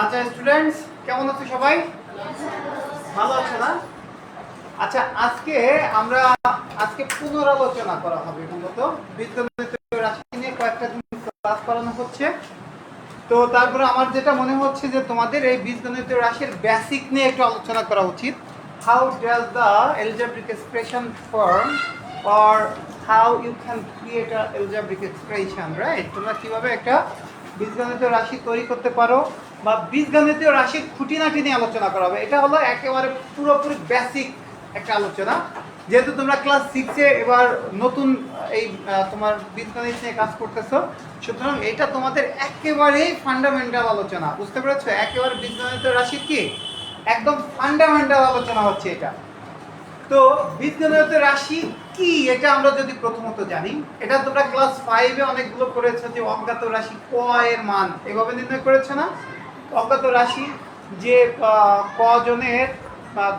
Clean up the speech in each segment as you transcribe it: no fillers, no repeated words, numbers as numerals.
আচ্ছা স্টুডেন্টস, কেমন আছো সবাই? ভালো আছো না? আচ্ছা, আজকে পুনরালোচনা করা হবে মূলত বীজগণিত রাশি নিয়ে কয়েকটা দিন ক্লাস করানো হচ্ছে। তো তারপরে আমার যেটা মনে হচ্ছে যে তোমাদের এই বীজগণিত রাশির বেসিক নিয়ে একটু আলোচনা করা উচিত। How does the algebraic expression form or how you can create a algebraic expression, right? তোমরা কিভাবে একটা বীজগণিতীয় রাশি তৈরি করতে পারো বা বীজগণিতীয় রাশির খুঁটিনাটি নিয়ে আলোচনা করা হবে। এটা হলো একেবারে পুরোপুরি বেসিক একটা আলোচনা। যেহেতু তোমরা ক্লাস 6-এ এবার নতুন এই তোমার বীজগণিত নিয়ে কাজ করতেছো, সুতরাং এটা তোমাদের একেবারেই ফান্ডামেন্টাল আলোচনা, বুঝতে পেরেছো? একেবারে বীজগণিতীয় রাশির কি একদম ফান্ডামেন্টাল আলোচনা হচ্ছে এটা। তো বীজগণিতীয় রাশি কি এটা আমরা যদি প্রথমত জানি, এটা তোমরা ক্লাস 5-এ অনেকগুলো করেছো যে অজ্ঞাত রাশি ক এর মান এভাবে নির্ণয় করেছো না? অজ্ঞাত রাশি যে ক জনের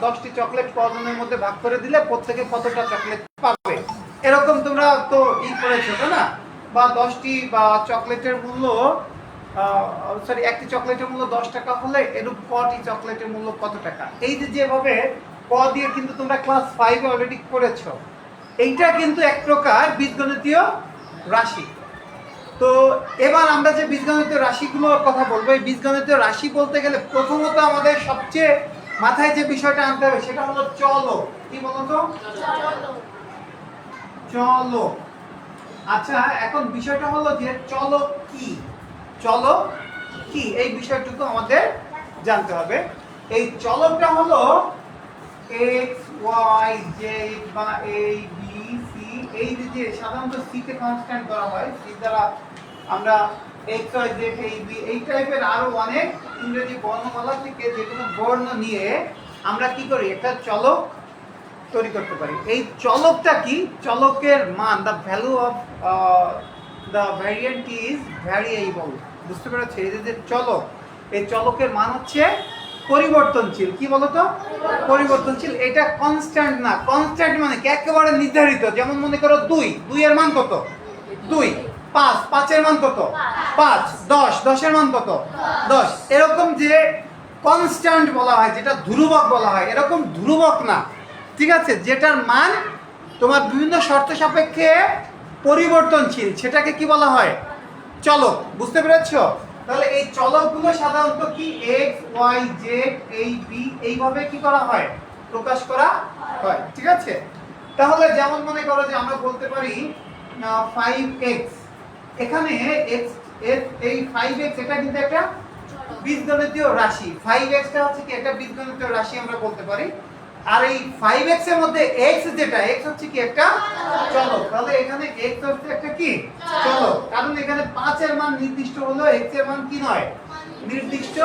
10টি চকলেট ক জনের মধ্যে ভাগ করে দিলে প্রত্যেকে কতটা চকলেট পাবে, এরকম তোমরা তো করেছো তাই না? বা 10টি বা চকলেটের মূল্য একটি চকলেটের মূল্য 10 টাকা হলে এরূপ কটি চকলেটের মূল্য কত টাকা, এই যে যেভাবে ক দিয়ে কিন্তু তোমরা ক্লাস 5-এ অলরেডি করেছো। এইটা কিন্তু এক প্রকার বীজগণিতীয় রাশি। তো এবার আমরা যে বীজগণিতীয় রাশিগুলোর কথা বলবো, এই বীজগণিতীয় রাশি বলতে গেলে প্রথমত আমাদের সবচেয়ে মাথায় যে বিষয়টা আনতে হবে সেটা হলো চলক। কি বলতো? চলক। আচ্ছা, এখন বিষয়টা হলো যে চলক কি, চলক কি এই বিষয়টুকু আমাদের জানতে হবে। এই চলকটা হলো এক্স ওয়াই জেড বা এ বি সি, এই যে সাধারণত সি কে কনস্ট্যান্ট করা হয়, সি দ্বারা আমরা এক্স ওয়াই জেড এই বি এই টাইপের আরো অনেক ইংরেজি বর্ণমালা থেকে যেগুলো বর্ণ নিয়ে আমরা কি করি একটা চলক তৈরি করতে পারি। এই চলকটা কি? চলকের মান, the value of the variant is variable, বুঝতে পেরেছো? এই যে চলক, এই চলকের মান হচ্ছে পরিবর্তনশীল। কি বলতো? পরিবর্তনশীল। এটা কনস্ট্যান্ট না। কনস্ট্যান্ট মানে কি একেবারে নির্ধারিত। যেমন মনে করো 2 এর মান কত? 2। 5 এর মান কত? 5। 10 এর মান কত? 10। এরকম যে কনস্ট্যান্ট বলা হয়, যেটা ধ্রুবক বলা হয়, এরকম ধ্রুবক না, ঠিক আছে? যেটার মান তোমার বিভিন্ন শর্ত সাপেক্ষে পরিবর্তনশীল, সেটাকে কি বলা হয়? চলক, বুঝতে পেরেছো? তাহলে এই চলকগুলো সাধারণত কি এক্স ওয়াই জেড এই বি এইভাবে কি করা হয়? প্রকাশ করা হয়, ঠিক আছে? তাহলে যেমন মনে করো যে আমরা বলতে পারি 5x, এখানে x এই 5x এটা কিন্তু একটা বীজগণিতীয় রাশি। 5x টা হচ্ছে কি একটা বীজগণিতীয় রাশি আমরা বলতে পারি। আর এই 5x এর মধ্যে x যেটা, x হচ্ছে কি একটা চলক। তাহলে এখানে x হচ্ছে একটা কি চলক, কারণ এখানে 5 এর মান নির্দিষ্ট হলো, x এর মান কি নয়? নির্দিষ্ট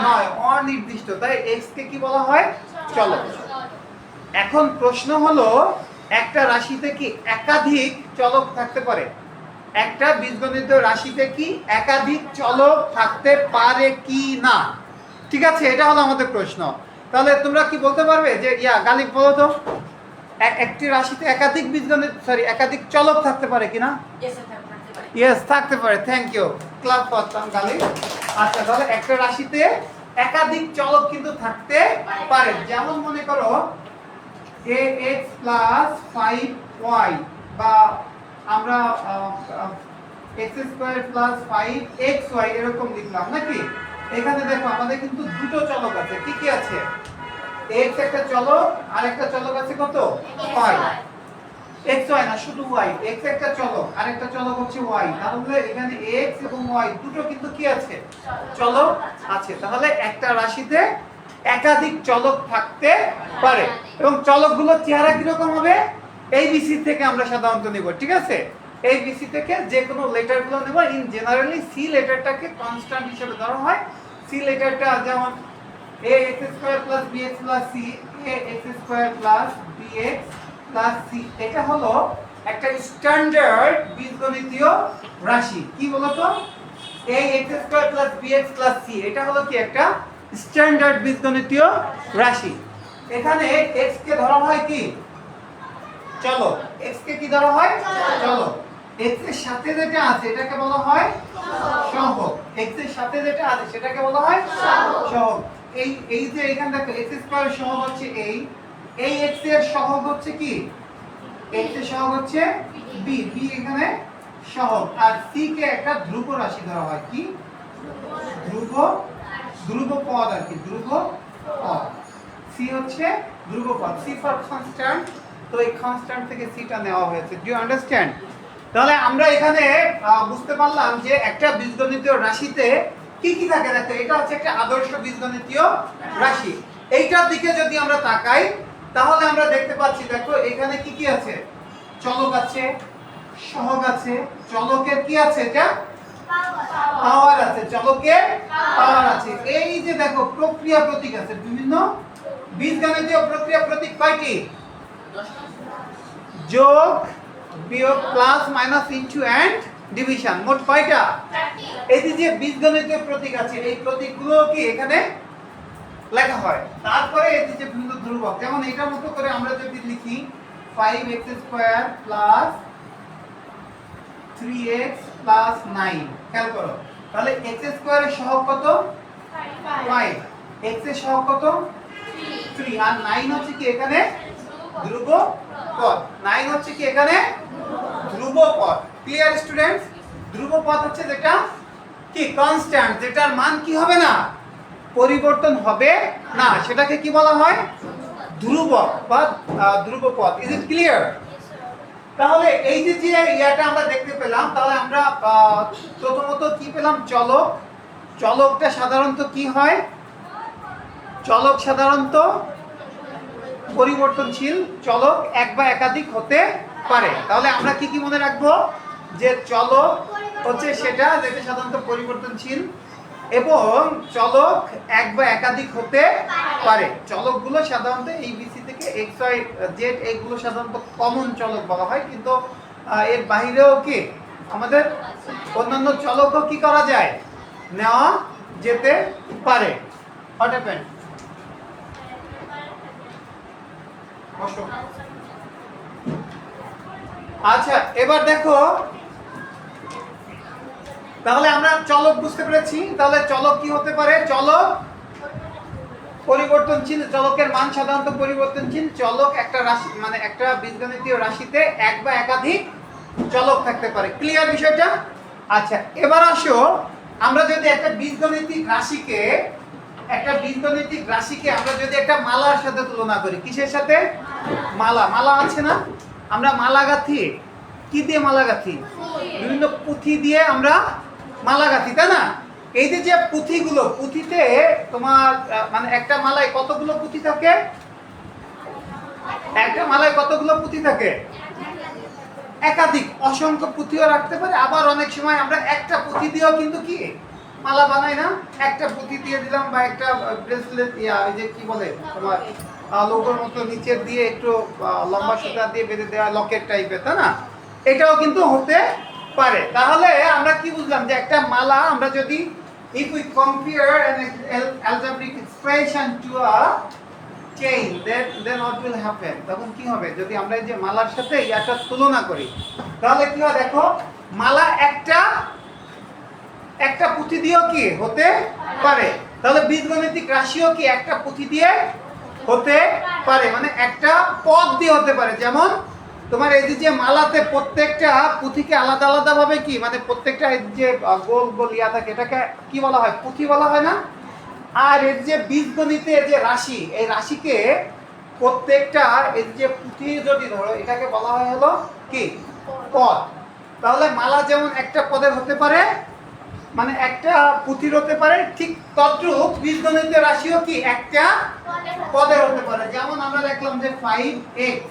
নয়, অনির্দিষ্ট। তাই x কে কি বলা হয়? চলক। এখন প্রশ্ন হলো, একটা রাশিতে কি একাধিক চলক থাকতে পারে? একটা বীজগণিতীয় রাশিতে কি একাধিক চলক থাকতে পারে কি না? ঠিক আছে, এটা হলো আমাদের প্রশ্ন। তাহলে তোমরা কি বলতে পারবে যে গালিব বলো তো, একটি রাশিতে একাধিক চলক থাকতে পারে কিনা? ইয়েস, থাকতে পারে। থ্যাংক ইউ, ক্লাব করতাম গালিব। আচ্ছা, তাহলে একটা রাশিতে একাধিক চলক কিন্তু থাকতে পারে। যেমন মনে করো ax + 5y বা আমরা x² + 5xy এরকম লিখলাম নাকি? এখানে দেখো আমাদের কিন্তু দুটো চলক আছে। কি কি আছে? x একটা চলক আর একটা চলক আছে কত? y। xy না, শুধু y। x একটা চলক আর একটা চলক হচ্ছে y। তাহলে এখানে x এবং y দুটো কিন্তু কি আছে? চলক আছে। তাহলে একটা রাশিতে একাধিক চলক থাকতে পারে এবং চলকগুলোর চেহারা কিরকম হবে? ABC থেকে আমরা সাধারণত নেব, ঠিক আছে? ABC থেকে যে কোনো লেটারগুলো নেব। ইন জেনারেলি সি লেটারটাকে কনস্ট্যান্ট হিসেবে ধরা হয়। সি লেটারটা যেমন ax² + bx + c, ax² + bx + c, এটা হলো একটা স্ট্যান্ডার্ড বীজগণিতীয় রাশি। কি বলতো? ax² + bx + c, এটা হলো কি একটা স্ট্যান্ডার্ড বীজগণিতীয় রাশি। এখানে x কে ধরা হয় কি? চলক। x কে কি ধরা হয়? চলক। x এর সাথে যেটা আছে এটাকে বলা হয় সহগ। x এর সাথে যেটা আছে সেটাকে বলা হয় সহগ। এই যে এখানে দেখো x স্কয়ার সহগ হচ্ছে এই x এর সহগ হচ্ছে কি, x এর সহগ হচ্ছে b, b এখানে সহগ। আর c কে একটা ধ্রুব রাশি ধরা হয়, কি ধ্রুব পদ আর কি, ধ্রুব পদ। c হচ্ছে ধ্রুব পদ, c ফর কনস্ট্যান্ট। তো এই কনস্ট্যান্ট থেকে c টা নেওয়া হয়েছে। Do you understand? তাহলে আমরা এখানে বুঝতে পারলাম যে একটা বীজগণিতীয় রাশিতে কি কি থাকে। দেখো এটা হচ্ছে একটা আদর্শ বীজগণিতীয় রাশি। এইটার দিকে যদি আমরা তাকাই তাহলে আমরা দেখতে পাচ্ছি, দেখো এখানে কি কি আছে, চলক আছে, সহগ আছে, চলকের কি আছে, এটা পাওয়ার আছে, চলকের পাওয়ার আছে। এই যে দেখো প্রক্রিয়া প্রতীক আছে, বিভিন্ন বীজগণিতীয় প্রক্রিয়া প্রতীক কয়টি? যোগ, বিয়োগ, plus, minus, into and division, মোট কয়টা? এই যে বীজগণিতীয় প্রতীক আছে এই প্রতীকগুলো কি এখানে লেখা হয়। তারপরে এই যে বিভিন্ন ধ্রুবক, যেমন এটার মতো করে আমরা যদি লিখি 5x² প্লাস 3x প্লাস 9, খেয়াল করো তাহলে x² এর সহগ কত? 5, x এর সহগ কত? 3, আর 9 হচ্ছে কি এখানে ধ্রুব পদ। 9 হচ্ছে কি এখানে ধ্রুব পদ। Clear students? ধ্রুব পদ হচ্ছে যেটা কি কনস্ট্যান্ট, যেটার মান কি হবে না, পরিবর্তন হবে না, সেটাকে কি বলা হয়? ধ্রুবক বা ধ্রুব পদ। Is it clear? তাহলে এই যে ইয়াটা আমরা দেখতে পেলাম, তাহলে আমরা প্রথমত কি পেলাম? চলক। চলকটা সাধারণত কি হয়? চলক সাধারণত পরিবর্তনশীল। চলক এক বা একাধিক হতে পারে। তাহলে আমরা কি কি মনে রাখবো? যে চলক হচ্ছে সেটা যেটা সাধারণত পরিবর্তনশীল এবং চলক এক বা একাধিক হতে পারে। চলকগুলো সাধারণত এই বিসি থেকে এক্স ওয়াই জেড এইগুলো সাধারণত কমন চলক বলা হয়, কিন্তু এর বাইরেও কি আমাদের অন্যান্য চলকও কি করা যায়, নেওয়া যেতে পারে। What happened? আচ্ছা এবার দেখো, তাহলে আমরা চলক বুঝতে পেরেছি। তাহলে চলক কি হতে পারে? চলক পরিবর্তনশীল, চলকের মান সাধারণত পরিবর্তনশীল। চলক একটা রাশি মানে একটা বীজগণিতীয় রাশিতে এক বা একাধিক চলক থাকতে পারে। ক্লিয়ার বিষয়টা? আচ্ছা এবার আসো, আমরা যদি একটা বীজগণিতিক রাশিকে আমরা যদি একটা মালার সাথে তুলনা করি। কিসের সাথে? মালা আছে না, আমরা মালা গাঁথি। কি দিয়ে মালা গাঁথি? বিভিন্ন পুঁথি দিয়ে আমরা মালা গাঁথি, তাই না? এই যে পুঁথিগুলো, পুঁথিতে তোমার মানে একটা মালায় কতগুলো পুঁথি থাকে? একটা মালায় কতগুলো পুঁথি থাকে? একাধিক, অসংখ্য পুঁথিও রাখতে পারে। আবার অনেক সময় আমরা একটা পুঁথি দিয়েও কিন্তু কি মালা বানাই না? একটা পুঁথি দিয়ে দিলাম বা একটা ব্রেসলেট, ওই যে কি বলে তোমার লোগোর মতো নিচের দিয়ে একটু লম্বা সুতা দিয়ে বেঁধে দেওয়া, লকেট টাইপের, তাই না? এটাও কিন্তু হতে পারে। তাহলে আমরা কি বুঝলাম? যে একটা মালা আমরা যদি if we compare an algebraic expression to a chain, then what will happen? তখন কি হবে যদি আমরা এই যে মালার সাথে ইয়াটা তুলনা করি? তাহলে কি হয় দেখো, মালা একটা পুঁথি দিয়েও কি হতে পারে। তাহলে বীজগণিতিক রাশিও কি একটা পুঁথি দিয়ে হতে পারে, মানে একটা পদ দিয়ে হতে পারে। যেমন তোমার এই যে মালাতে প্রত্যেকটা পুঁথিকে আলাদা আলাদা ভাবে কি মানে প্রত্যেকটা এই যে গোল গোল ইয়া থাকে এটাকে কি বলা হয়? পুঁথি বলা হয় না? আর এর যে বীজগণিতে যে রাশি, এই রাশিকে প্রত্যেকটা এই যে পুঁথি যদি ধরো এটাকে বলা হয় হলো কি পদ। তাহলে মালা যেমন একটা পদের হতে পারে, মানে একটা পুঁথির হতে পারে, ঠিক তদ্রূপ বীজগণিতীয় রাশিও কি একটা পদের হতে পারে। যেমন আমরা দেখলাম যে 5x,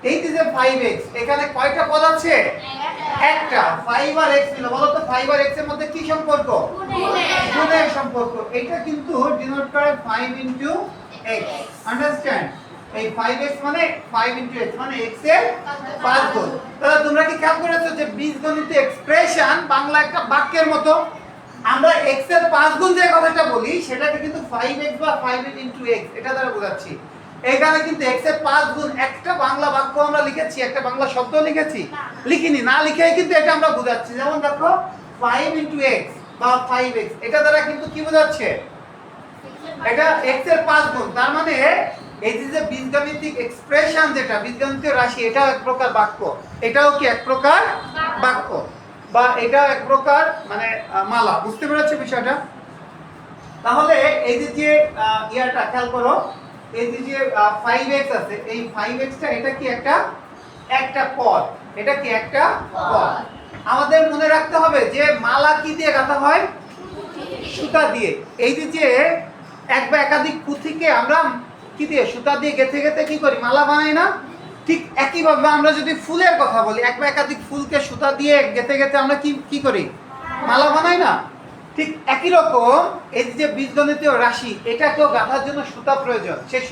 এই যে 5x, এখানে কয়টা পদ আছে? একটা। 5 আর x মিলে বলো তো 5 আর x এর মধ্যে কি সম্পর্ক? গুণের সম্পর্ক। এটা কিন্তু ডিনোট করে 5 into x। আন্ডারস্ট্যান্ড? এই 5x মানে 5 into x মানে x এর 5 গুণ। তাহলে তোমরা কি খেয়াল করেছো যে বীজগণিত এক্সপ্রেশন বাংলা একটা বাক্যের মতো? আমরা x এর 5 গুণ যে কথাটা বলি সেটাকে কিন্তু 5x বা 5 into x এটা দ্বারা বোঝাচ্ছি। এখানে কিন্তু x এর 5 গুণ একটা বাংলা বাক্য আমরা লিখেছি, একটা বাংলা শব্দ লিখেছি, লিখিনি, না লিখেই কিন্তু এটা আমরা বোঝাচ্ছি। যেমন দেখো 5 x বা 5x, এটা দ্বারা কিন্তু কি বোঝাচ্ছে, এটা x এর 5 গুণ। তার মানে এই যে বীজগণিতিক এক্সপ্রেশন, যেটা বীজগণিতীয় রাশি, এটা এক প্রকার বাক্য, এটাও কি এক প্রকার বাক্য, বা এটা এক প্রকার মানে মালা। বুঝতে পেরেছো বিষয়টা? তাহলে এই যে ইয়াটা খেয়াল করো, এই যে 5x আছে, এই 5x টা এটা কি একটা পদ, এটা কি একটা পদ। আমাদের মনে রাখতে হবে যে মালা কি দিয়ে গাঁথা হয়, সুতা দিয়ে। এই যে এক বা একাধিক পুঁথিকে আমরা কি দিয়ে, সুতা দিয়ে গেঁথে গেঁথে কি করি, মালা বানাই না? ঠিক একইভাবে আমরা যদি ফুলের কথা বলি, এক বা একাধিক ফুলকে সুতা দিয়ে গেঁথে গেঁথে আমরা কি করি, মালা বানাই না? ঠিক একই রকম এই যে বীজগণিতীয় রাশি, এটাকেও গাঁথার জন্য সুতা প্রয়োজন। সেই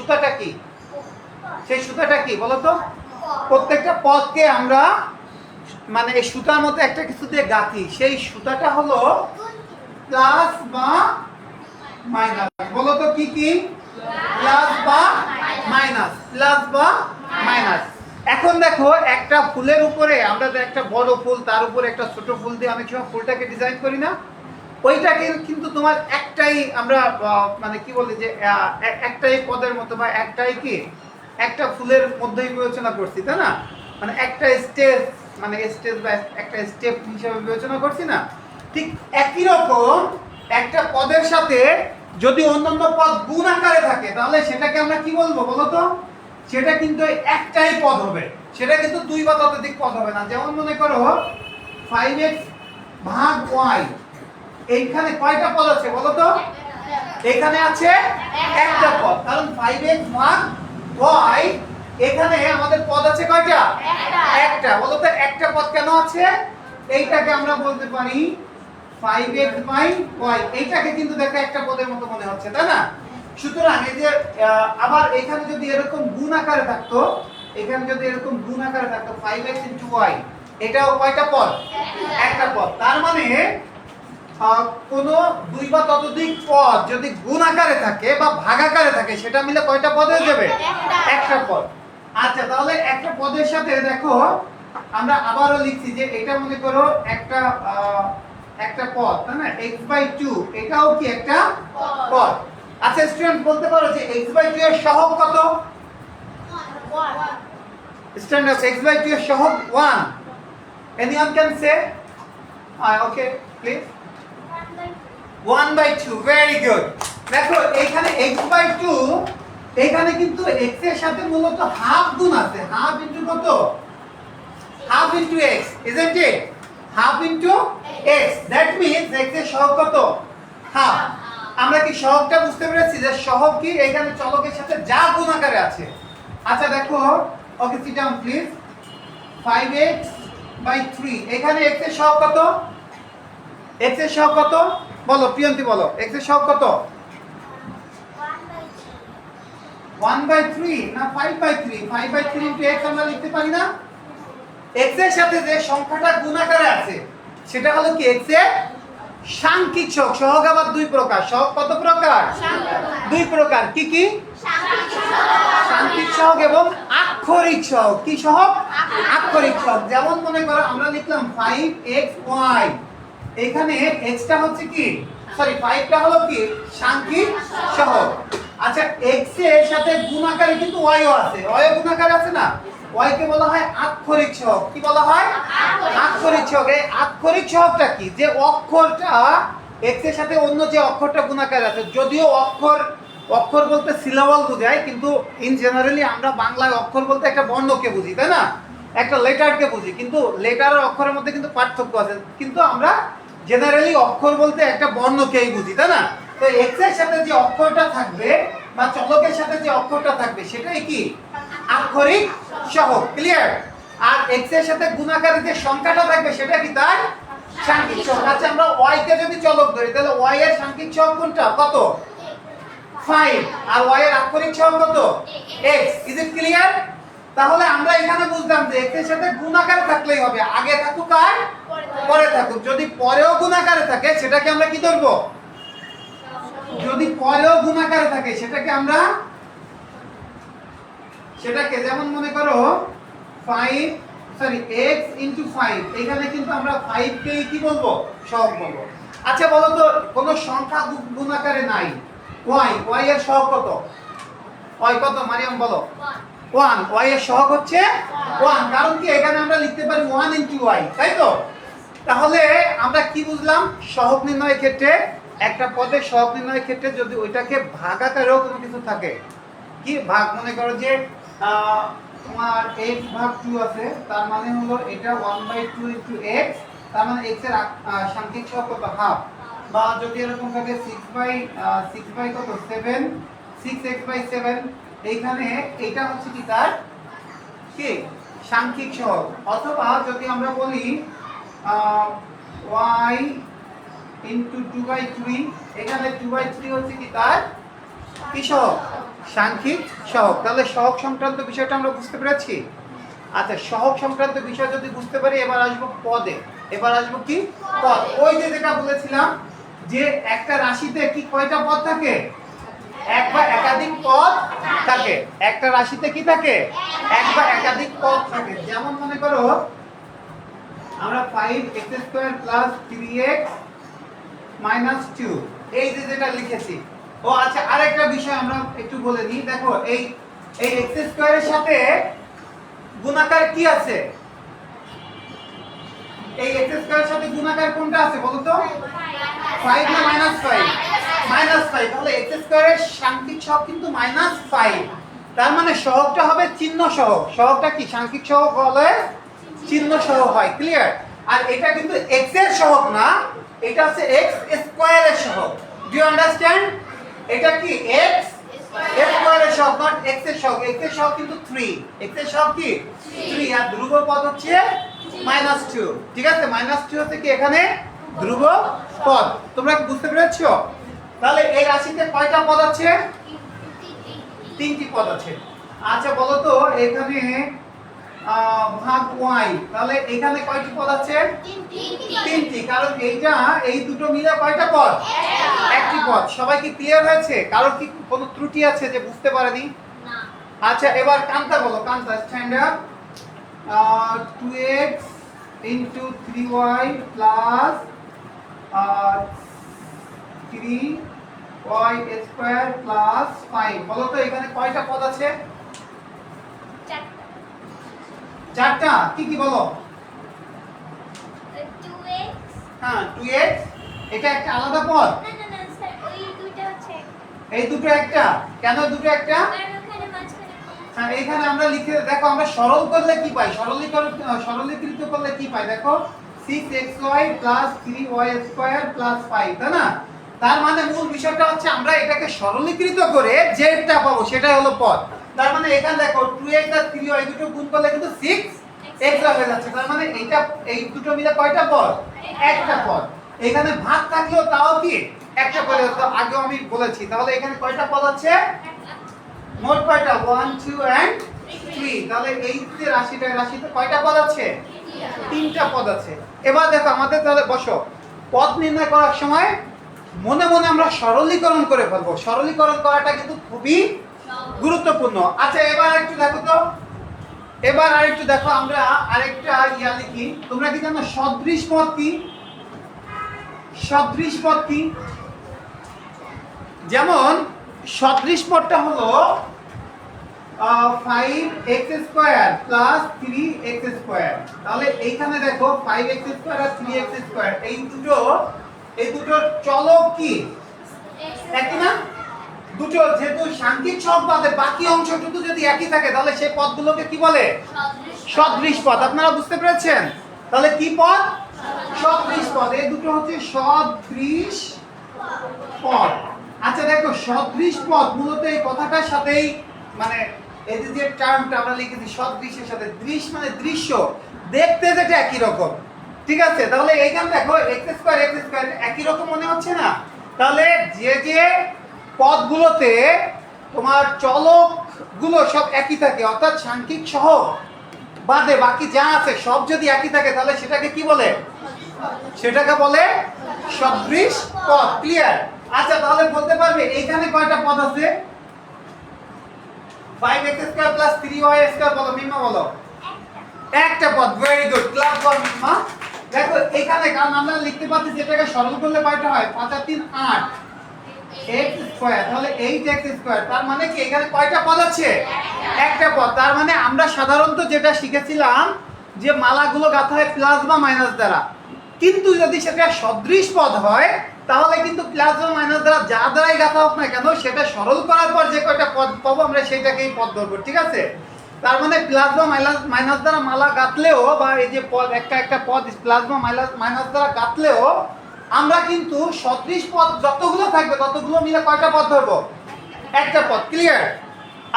সুতাটা কি বলতো? প্রত্যেকটা পদকে আমরা মানে এই সুতার মতো একটা কিছু দিয়ে গাঁথি, সেই সুতাটা হলো প্লাস বা মাইনাস। বলতো কি কি? প্লাস বা মাইনাস, প্লাস বা মাইনাস। এখন দেখো একটা ফুলের উপরে আমরা যে একটা বড় ফুল, তার উপরে একটা ছোট ফুল দিয়ে অনেক সময় ফুলটাকে ডিজাইন করি না? ওইটাকে কিন্তু তোমার একটাই আমরা মানে কি বলি যে একটাই পদের মতো, বা একটাই কি একটা ফুলের মধ্যেই বিবেচনা করছি, তাই না? মানে একটা স্টেজ, মানে স্টেজ বা একটা স্টেপ হিসেবে বিবেচনা করছি না? ঠিক একই রকম একটা পদের সাথে যদি অন্যান্য পদ গুণ আকারে থাকে, তাহলে সেটাকে আমরা কি বলবো বলতো? সেটা কিন্তু একটাই পদ হবে, সেটা কিন্তু দুই বা ততোধিক পদ হবে না। যেমন মনে করো 5x ভাগ y, এইখানে কয়টা পদ আছে বলতো? এখানে আছে একটা পদ, কারণ 5x ভাগ y, এখানে আমাদের পদ আছে কয়টা? একটা। বলতো একটা পদ কেন আছে? এইটাকে আমরা বলতে পারি 5x y, এইটাকে কিন্তু দেখো একটা পদের মতো মনে হচ্ছে, তাই না? সুতরাং এই যে আবার এখানে যদি এরকম গুণ আকারে থাকতো, এখানে যদি এরকম গুণ আকারে থাকতো 5x y, এটাও কয়টা পদ? একটা পদ। তার মানে কোন দুই বা ততোধিক পদ যদি গুণ আকারে থাকে বা ভাগ আকারে থাকে, সেটা মিলে কয়টা পদ হয়ে যাবে? একটা পদ। আচ্ছা, তাহলে একটা পদের সাথে দেখো আমরা আবারও লিখছি যে এটা মনে করো একটা পদ, তাই না? x/2, এটাও কি একটা পদ। আচ্ছা স্টুডেন্ট, বলতে পারো যে x/2 এর সহগ কত? স্ট্যান্ডার্ড x/2 এর সহগ 1। Anyone can say? Okay please. 1/2, very good. দেখো এখানে x/2, এখানে কিন্তু x এর সাথে মূলত হাফ গুণ আছে, হাফ ইনটু কত? Half into x, isn't it? Half into x, that means x এর সহগ কত? হাফ। আমরা কি সহগটা বুঝতে পেরেছি যে সহগ কি? এখানে চলকের সাথে যা গুণ আকারে আছে। আচ্ছা দেখো, ওকে সিট ডাউন প্লিজ। 5x/3, এখানে x এর সহগ কত? x এর সহগ কত বলো, প্রিয়ন্তি বলো, x এর সহগ কত? 1/3 না 5/3? 5/3 ইনটু x আমরা লিখতে পারি না? x এর সাথে যে সংখ্যাটা গুণ আকারে আছে, সেটা হলো কি x এর সাংখ্যিক সহগ। সহগ আবার দুই প্রকার। সহগ কত প্রকার? দুই প্রকার। কি কি? সাংখ্যিক সহগ এবং আক্ষরিক সহগ। কি সহগ? আক্ষরিক সহগ। যেমন মনে করো আমরা লিখলাম 5xy, এখানে x টা হচ্ছে কি, সরি 5 টা হলো কি সাংখ্যিক সহগ। আচ্ছা x এর সাথে গুণ আকারে কিন্তু y ও আছে, y ও গুণ আকারে আছে না? y কে বলা হয় আক্ষরিক সহগ। কি বলা হয়? আক্ষরিক সহগ। এই আক্ষরিক সহগটা কি? যে অক্ষরটা x এর সাথে অন্য যে অক্ষরটা গুণ আকারে আছে, যদিও অক্ষর বলতে সিলাবল বোঝায়, কিন্তু ইন জেনারেলি আমরা বাংলায় অক্ষর বলতে একটা বর্ণকে বুঝি, তাই না? একটা লেটারকে বুঝি, কিন্তু লেটার আর অক্ষরের মধ্যে কিন্তু পার্থক্য আছে, কিন্তু আমরা জেনারেলি অক্ষর বলতে একটা বর্ণকেই বুঝি, তাই না? তো x এর সাথে যে অক্ষরটা থাকবে বা চলকের সাথে যে অক্ষরটা থাকবে, সেটাই কি আক্ষরিক সহগ। ক্লিয়ার? আর x এর সাথে গুণ আকারে যে সংখ্যাটা থাকবে, সেটা কি তার সাংখ্যিক সহগ। আচ্ছা আমরা y কে যদি চলক ধরি, তাহলে y এর সাংখ্যিক সহগ কোনটা? কত? 5। আর y এর আক্ষরিক সহগ কত? x। Is it clear? তাহলে আমরা এখানে বুঝলাম যে x এর সাথে গুণ আকারে থাকলেই হবে, আগে থাকুক আর পরে থাকুক। যদি পরেও গুণ আকারে থাকে, সেটাকে আমরা কি ধরব? যদি পরেও গুণ আকারে থাকে, সেটাকে আমরা সেটাকে যেমন মনে করো 5 সরি x ইনটু 5, এখানে কিন্তু আমরা 5 কে কি বলবো, সহগ বলবো। আচ্ছা বলো তো কোন সংখ্যা গুণাকারে নাই y এর সহগ কত? y কত মারিয়াম বলো? 1। y এর সহগ হচ্ছে 1, কারণ কি এখানে আমরা লিখতে পারি 1 ইনটু y, তাই তো? তাহলে আমরা কি বুঝলাম, সহগ নির্ণয়ের ক্ষেত্রে একটা পদের সহগ নির্ণয়ের ক্ষেত্রে যদি ওইটাকে ভাগাকারেও কোনো কিছু থাকে, কি ভাগ, মনে করো যে তোমার x ভাগ 2 আছে, তার মানে হলো এটা 1/2 ইনটু x, তার মানে x এর সাংখ্যিক সহগ কত, হাফ। বা যদি এরকম থাকে 6 বাই কত 7, 6x/7, এইখানে এটা হচ্ছে কি তার কি সাংখ্যিক সহগ। অথবা যদি আমরা বলি y ইনটু 2/3, এখানে 2/3 হচ্ছে কি তার কি সহগ, সাংখ্যিক সহগ। তাহলে সহগ সংক্রান্ত বিষয়টা আমরা বুঝতে পেরেছি। আচ্ছা সহগ সংক্রান্ত বিষয় যদি বুঝতে পারি, এবার আসবো পদে। এবার আসবো কি পদ। ওই যে যেটা বলেছিলাম যে একটা রাশিতে কি কয়টা পদ থাকে, এক বা একাধিক পদ থাকে। একটা রাশিতে কি থাকে, এক বা একাধিক পদ থাকে। যেমন মনে করো আমরা 5x² + 3x - 2, এই যে যেটা লিখেছি। ও আচ্ছা আরেকটা বিষয় আমরা একটু বলে দিই, দেখো এই x² এর সাথে গুণাকার কি আছে, এই x² এর সাথে গুণাকার কোনটা আছে বলো তো, 5 না -5? -5। তাহলে x² এর সাংখ্যিক সহগ কিন্তু -5, তার মানে সহগটা হবে চিহ্ন সহগ। সহগটা কি সাংখ্যিক সহগ হলে চিহ্ন সহগ হয়, ক্লিয়ার? আর এটা কিন্তু x এর সহগ না, এটা হচ্ছে x² এর সহগ। Do you understand? এটা কি x স্কয়ার এর সহগ, নট x এর সহগ। x এর সহগ কিন্তু 3, x এর সহগ কি 3, আর ধ্রুব পদ হচ্ছে -2। ঠিক আছে, -2 হচ্ছে কি এখানে ধ্রুব পদ। তোমরা কি বুঝতে পেরেছো? তাহলে এই রাশিতে কয়টা পদ আছে, 3টি পদ আছে। আচ্ছা বলো তো এখানে ভাগ y, তাহলে এখানে কয়টি পদ আছে, 3টি, কারণ এইটা এই দুটো মিলে কয়টা পদ, একটি পদ। সবাই কি ক্লিয়ার হয়েছে? কারো কি কোনো ত্রুটি আছে যে বুঝতে পারেনি? না। আচ্ছা এবার কান্তা বলো, Kanta stand up. 2x into 3y plus 3y² plus 5, বলো তো এখানে কয়টা পদ আছে? চারটা। কি কি বলো? 2x, হ্যাঁ 2x, এটা একটা আলাদা পদ। না না না স্যার, ওই দুটো হচ্ছে এই দুটো একটা, কেন দুটো একটা? কারণ ওখানে মাঝখানে হ্যাঁ এখানে আমরা লিখে দেখো, আমরা সরল করলে কি পাই, সরলীকৃত করলে কি পাই দেখো, 6xy প্লাস 3y² প্লাস 5, তাই না? তার মানে মূল বিষয়টা হচ্ছে আমরা এটাকে সরলীকৃত করে যেটা পাবো সেটাই হলো পদ। তার মানে এখানে দেখো 2x আর 3y দুটো গুণ করলে কিন্তু 6x হয়ে যাচ্ছে। তার মানে এইটা এই দুটো মিলে কয়টা পদ, একটা পদ। এখানে ভাগ থাকলেও তাও কি একটা পদ, আগেও আমি বলেছি। তাহলে এখানে কয়টা পদ আছে, মোট কয়টা, 1 2 and 3। তাহলে এই যে রাশিতে কয়টা পদ আছে, 3টা পদ আছে। এবার দেখো আমাদের, তাহলে বসো, পদ নির্ণয় করার সময় মনে মনে আমরা সরলীকরণ করে ফেলবো। সরলীকরণ করাটা কিন্তু খুবই গুরুত্বপূর্ণ। আচ্ছা এবার একটু দেখো তো, এবার আরেকটু দেখো, আমরা আরেকটা লিখি। তোমরা কি জানো সদৃশ পদ কি? সদৃশ পদ কি? যেমন সদৃশ পদটা হলো 5x² প্লাস 3x²। তাহলে এইখানে দেখো 5x² আর 3x², এই দুটো চলক কি একই না? দুটো যেহেতু সাংখ্যিক সহগ বাদে বাকি অংশটুকু যদি একই থাকে তাহলে সেই পদগুলোকে কি বলে, সদৃশ পদ। আপনারা বুঝতে পেরেছেন? তাহলে কি পদ, সদৃশ পদ। এই দুটো হচ্ছে সদৃশ পদ। আচ্ছা দেখো সদৃশ পদ মূলত এই কথাটার সাথেই, মানে এই যে টার্মটা আমরা লিখেছি সদৃশের সাথে, দৃশ্য মানে দৃশ্য, দেখতে যেটা একই রকম। ঠিক আছে, তাহলে এইখানে দেখো x² একই রকম মনে হচ্ছে না? তাহলে যে পদগুলোতে তোমার চলক গুলো সব একই থাকে, অর্থাৎ সাংখ্যিক সহগ বাদে বাকি যা আছে সব যদি একই থাকে তাহলে সেটাকে কি বলে, সেটাকে বলে সদৃশ পদ। ক্লিয়ার? আচ্ছা তাহলে বলতে পারবে এইখানে কয়টা পদ আছে? 5x square plus 3y square বলো মিম্মা বলো একটা পদ ভেরি গুড ক্লাস ফর মিম্মা দেখো এখানে কারণ আমরা লিখতে পাচ্ছি যেটাকে সরল করলে কয়টা হয় 5 আর 3 8 x স্কয়ার তাহলে 8x স্কয়ার তার মানে কি এখানে কয়টা পদ আছে একটা পদ তার মানে আমরা সাধারণত যেটা শিখেছিলাম যে মালাগুলো গাঁথা হয় প্লাস বা মাইনাস দ্বারা কিন্তু যদি সেটা সদৃশ পদ হয় তাহলে কিন্তু প্লাস বা মাইনাস দ্বারা যা দ্বারাই গাঁথা হোক না কেন সেটা সরল করার পর যে কয়টা পদ পাবো আমরা সেটাকেই পদ ধরবো ঠিক আছে তার মানে প্লাস বা মাইনাস দ্বারা মালা গাঁথলেও বা এই যে পদ একটা পদ প্লাস বা মাইনাস দ্বারা গাঁথলেও আমরা কিন্তু সদৃশ পদ যতগুলো থাকবে ততগুলো মিলে কয়টা পদ ধরবো একটা পদ ক্লিয়ার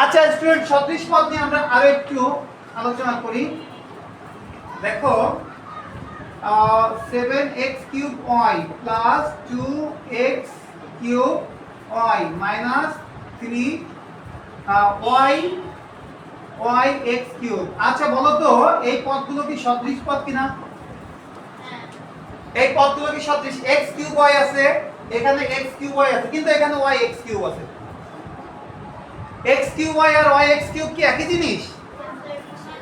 আচ্ছা স্টুডেন্ট সদৃশ পদ নিয়ে আমরা আরো একটু আলোচনা করি দেখো 7x cube y plus 2x cube y minus 3 y x cube আচ্ছা বলো তো এই পদগুলো কি সদৃশ পদ কিনা এই পদগুলো কি সদৃশ x cube y আছে এখানে x cube y আছে কিন্তু এখানে y x cube আছে x cube y আর y x cube কি একই জিনিস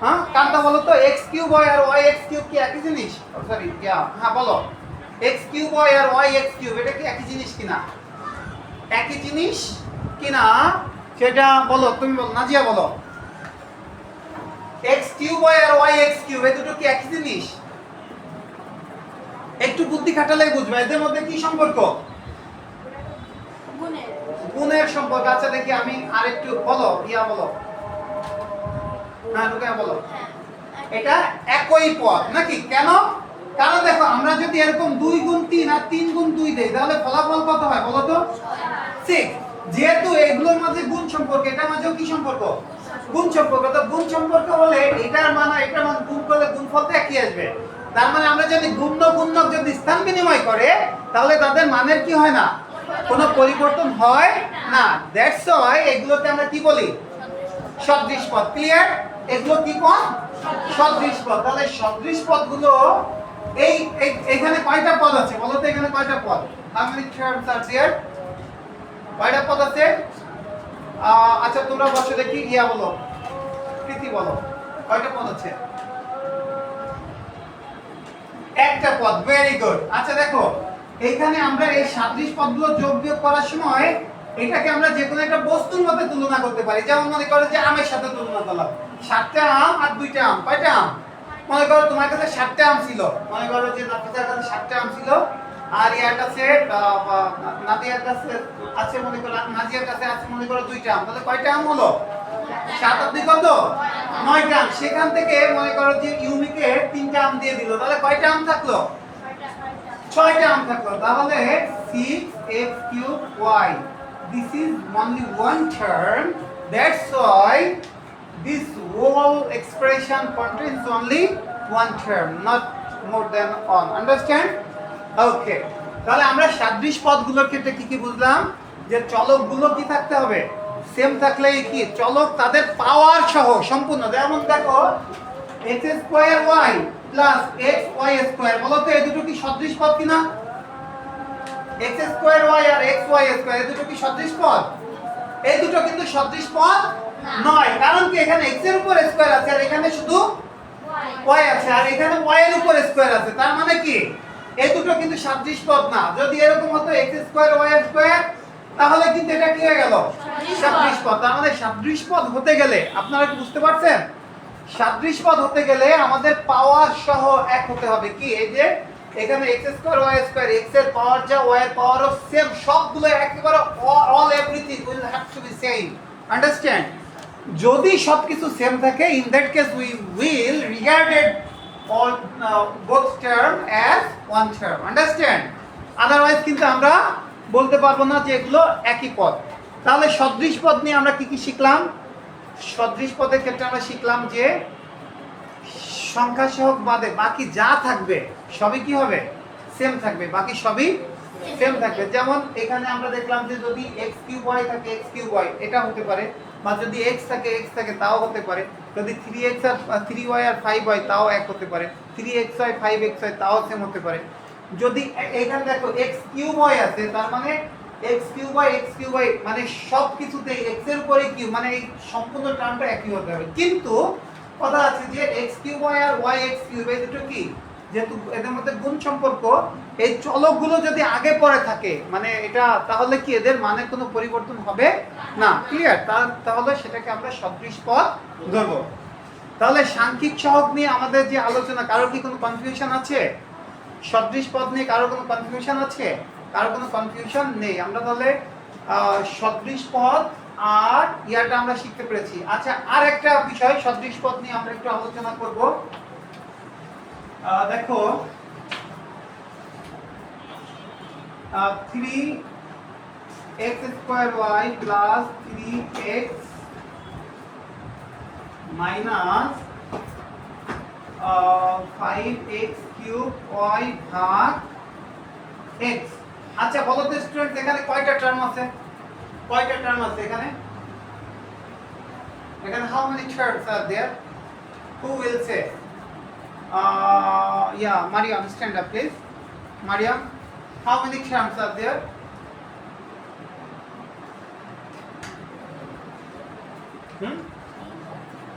হ্যাঁ কান্তা বলো তো x cube y আর y x cube কি একই জিনিস সরি হ্যাঁ বলো x cube y আর y x cube এটা কি একই জিনিস কিনা একই জিনিস কিনা সেটা বলো তুমি বলো নাজিয়া বলো x cube y আর y x cube এই দুটো কি একই জিনিস একটু বুদ্ধি খাটালেই বুঝবে এদের মধ্যে কি সম্পর্ক গুণের সম্পর্ক আচ্ছা দেখি আমি আরেকটু বলো বলো হ্যাঁ রুকায়া বলো এটা একই পদ নাকি কেন কারণ দেখো আমরা যদি এরকম 2 গুণ 3 আর 3 গুণ 2 দেই তাহলে ফলাফল কত হয় বলো তো 6 যেহেতু এগুলোর মধ্যে গুণ সম্পর্ক এটার মধ্যেও কি সম্পর্ক গুণ সম্পর্ক তো গুণ সম্পর্ক হলে এটার মান আর এটার মান গুণ করলে গুণফলটা একই আসবে তার মানে আমরা যদি গুণক যদি স্থান বিনিময় করে তাহলে তাদের মানের কি হয় না কোনো পরিবর্তন হয় না দ্যাটস ওয়াই এগুলোকে আমরা কি বলি সদৃশ পদ ক্লিয়ার এগুলো কি কোন সদৃশ পদ তাহলে সদৃশ পদগুলো এখানে কয়টা পদ আছে বলো তো এখানে কয়টা পদ how many terms are there কয়টা পদ আছে আচ্ছা তোমরা বসে দেখি বলো প্রীতি বলো কয়টা পদ আছে একটা পদ ভেরি গুড আচ্ছা দেখো এখানে আমরা এই সাদৃশ পদগুলো যোগ বিয়োগ করার সময় এটাকে আমরা যে কোনো একটা বস্তুর মধ্যে তুলনা করতে পারি যেমন মনে করো যে আমের সাথে তুলনা করলাম 7টা আম আর 2টা আম কয়টা আম মনে করো তোমার কাছে 7টা আম ছিল মনে করো যে নাফিসার কাছে 7টা আম ছিল আর ইয়ার কাছে নাদিয়ার কাছে আছে মনে করো নাজিয়ার কাছে আছে মনে করো 2টা আম তাহলে কয়টা আম হলো 7 আর 2 কত 9টা আম সেখান থেকে মনে করো যে ইউমিকে 3টা আম দিয়ে দিল তাহলে কয়টা আম থাকলো 6টা আম থাকলো তাহলে 6x cube y this is only one term that's why this whole expression contains only one term not more than one understand okay তাহলে আমরা সাদৃশ পদগুলোর ক্ষেত্রে কি বুঝলাম যে চলকগুলো কি থাকতে হবে সেম থাকলেই কি চলক তাদের পাওয়ার সহ সম্পূর্ণ যেমন দেখো x square y plus x y square বলো তো এই দুটো কি সদৃশ পদ কিনা x স্কয়ার y আর x y স্কয়ার এই দুটো কি সদৃশ পদ এই দুটো কিন্তু সদৃশ পদ নয় কারণ কি এখানে x এর উপর স্কয়ার আছে আর এখানে শুধু y আছে আর এখানে y এর উপর স্কয়ার আছে তার মানে কি এই দুটো কিন্তু সদৃশ পদ না যদি এরকম হতো x স্কয়ার y স্কয়ার তাহলে কিন্তু এটা কি হয়ে গেল সদৃশ পদ তার মানে সদৃশ পদ হতে গেলে আপনারা কি বুঝতে পারছেন সদৃশ পদ হতে গেলে আমাদের পাওয়ার সহ এক হতে হবে কি এই যে এখানে x square y square x এর পাওয়ার যা y এর পাওয়ারও সেম সবগুলো একেবারে all everything will have to be same understand যদি সবকিছু সেম থাকে in that case we will regarded all both term as one term understand otherwise কিন্তু আমরা বলতে পারবো না যে এগুলো একই পদ তাহলে সদৃশ পদ নিয়ে আমরা কি শিখলাম সদৃশ পদের ক্ষেত্রে আমরা শিখলাম যে সংখ্যা সহগ বাদে বাকি যা থাকবে সবই কি হবে সেম থাকবে বাকি সবই সেম থাকবে যেমন এখানে আমরা দেখলাম যে যদি x কিউব y থাকে x কিউব y এটা হতে পারে বা যদি x থাকে তাও হতে পারে যদি 3x আর 3y আর 5y তাও এক হতে পারে 3xy 5xy তাও সেম হতে পারে যদি এখানে দেখো x কিউব y আছে তার মানে x কিউব বাই মানে সব কিছুতে x এর উপরে কিউব মানে এই সম্পূর্ণ টার্মটা একই হতে হবে, কিন্তু কথা আছে যে x কিউব বাই আর y x কিউব এই দুটো কি, যেহেতু এদের মধ্যে গুণ সম্পর্ক, এই চলকগুলো যদি আগে পরে থাকে মানে এটা, তাহলে কি এদের মানে কোনো পরিবর্তন হবে না। ক্লিয়ার? তাহলে সেটাকে আমরা সদৃশ পদ ধরবো। তাহলে সাংখ্যিক সহগ নিয়ে আমাদের যে আলোচনা, কারোর কি কোনো কনফিউশন আছে? সদৃশ পদ নিয়ে কারোর কোনো কনফিউশন আছে? কারোর কোনো কনফিউশন নেই। আমরা তাহলে সদৃশ পদ আর ইয়াটা আমরা শিখতে পেরেছি। আচ্ছা, আর একটা বিষয় সদৃশ পদ নিয়ে আমরা একটু আলোচনা করব। দেখো 3x square y plus 3x minus 5x cube y ভাগ x। আচ্ছা বলো তো স্টুডেন্ট, এখানে কয়টা টার্ম আছে? কয়টা টার্ম আছে এখানে? এখানে how many terms are there? Who will say? Yeah, Mariam, stand up please. Mariam, how many terms are there?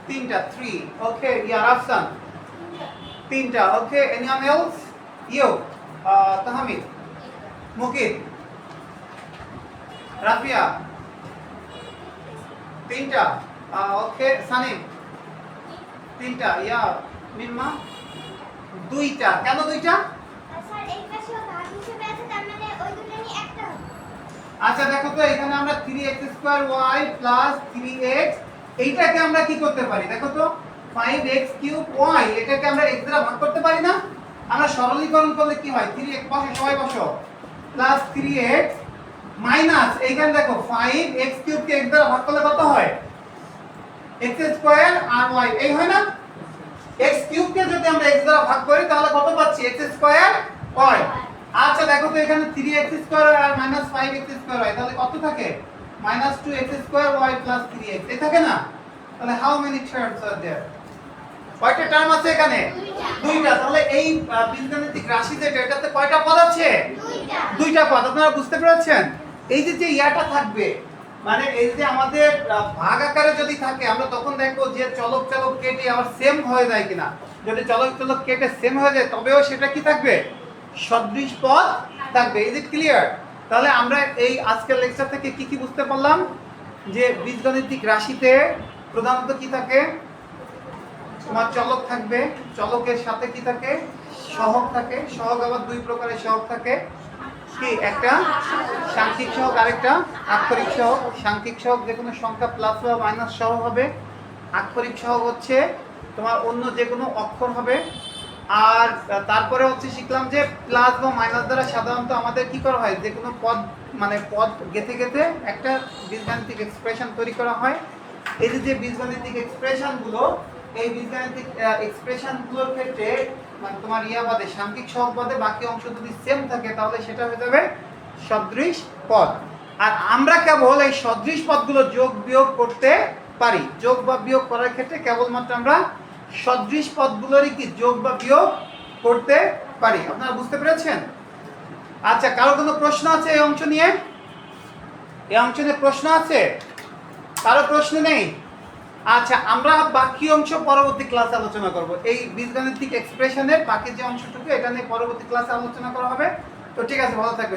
তিনটা, 3. Okay, yeah, Rafsan. তিনটা. Okay, anyone else? You, Tahamid, Mukid, Rafia. তিনটা. Okay, Sanim. তিনটা. Yeah, Mimma. দুইটা। কেন দুইটা? Sir এই পাশে ভাগ হিসেবে আছে, তার মানে ওই দুটো নিয়ে একটা হবে। আচ্ছা দেখো তো, এখানে আমরা 3x square y plus 3x, এইটাকে আমরা কি করতে পারি দেখো তো, 5x কিউব y, এটাকে আমরা x দ্বারা ভাগ করতে পারি না? আমরা সরলীকরণ করলে কি হয়, 3x বসে, সবাই বসো, প্লাস 3x মাইনাস এইখানে দেখো 5x কিউব কে x দ্বারা ভাগ করলে কত হয়, x স্কয়ার আর y, এই হয় না? x কিউব কে যদি আমরা x দ্বারা ভাগ করি তাহলে কত পাচ্ছি, x স্কয়ার y। আচ্ছা দেখো তো, এখানে 3x স্কয়ার আর মাইনাস 5x স্কয়ার y, তাহলে কত থাকে, minus 2x square y plus 3x, এই থাকে না? তাহলে how many terms are there? কয়টা টার্ম আছে এখানে? দুইটা। তাহলে এই বীজগণিতিক রাশি যেটা, এটাতে কয়টা পদ আছে? দুইটা পদ। আপনারা বুঝতে পেরেছেন? এই যে ইয়াটা থাকবে, মানে এই যে আমাদের ভাগ আকারে যদি থাকে, আমরা তখন দেখবো যে চলক চলক কেটে আবার সেম হয়ে যায় কিনা। যদি চলক চলক কেটে সেম হয়ে যায়, তবেও সেটা কি থাকবে, সদৃশ পদ থাকবে। Is it clear? তাহলে আমরা এই আজকের লেকচার থেকে কি কি বুঝতে পারলাম, যে বীজগণিতিক রাশিতে প্রধানত কি থাকে, তোমার চলক থাকবে, চলকের সাথে কি থাকে, সহগ থাকে। সহগ আবার দুই প্রকারের সহগ থাকে, কি, একটা সাংখ্যিক সহগ, আরেকটা আক্ষরিক সহগ। সাংখ্যিক সহগ যে কোনো সংখ্যা প্লাস বা মাইনাস সহ হবে, আক্ষরিক সহগ হচ্ছে তোমার অন্য যে কোনো অক্ষর হবে। আর তারপরে হচ্ছে শিখলাম যে প্লাস বা মাইনাস দ্বারা সাধারণত আমাদের কি করা হয়, যে কোনো পদ মানে পদ গেঁথে গেঁথে একটা বীজগাণিতিক এক্সপ্রেশন তৈরি করা হয়। এই যে বীজগাণিতিক এক্সপ্রেশনগুলো, এই বীজগাণিতিক এক্সপ্রেশনগুলোর ক্ষেত্রে মানে তোমার বাদে, সাংখ্যিক সহগ বাদে বাকি অংশ যদি সেম থাকে, তাহলে সেটা হয়ে যাবে সদৃশ পদ। আর আমরা কেবল এই সদৃশ পদগুলো যোগ বিয়োগ করতে পারি। যোগ বা বিয়োগ করার ক্ষেত্রে কেবলমাত্র আমরা সদৃশ পদগুলোরই কি যোগ বা বিয়োগ করতে পারি। আপনারা বুঝতে পেরেছেন? আচ্ছা, কারো কোনো প্রশ্ন আছে এই অংশ নিয়ে? এই অংশ নিয়ে প্রশ্ন আছে? কারো প্রশ্ন নেই? আচ্ছা, আমরা বাকি অংশ পরবর্তী ক্লাসে আলোচনা করব। এই বীজগাণিতিক এক্সপ্রেশনের বাকি যে অংশটুকু, এটা নিয়ে পরবর্তী ক্লাসে আলোচনা করা হবে। তো ঠিক আছে, ভালো থাকবে।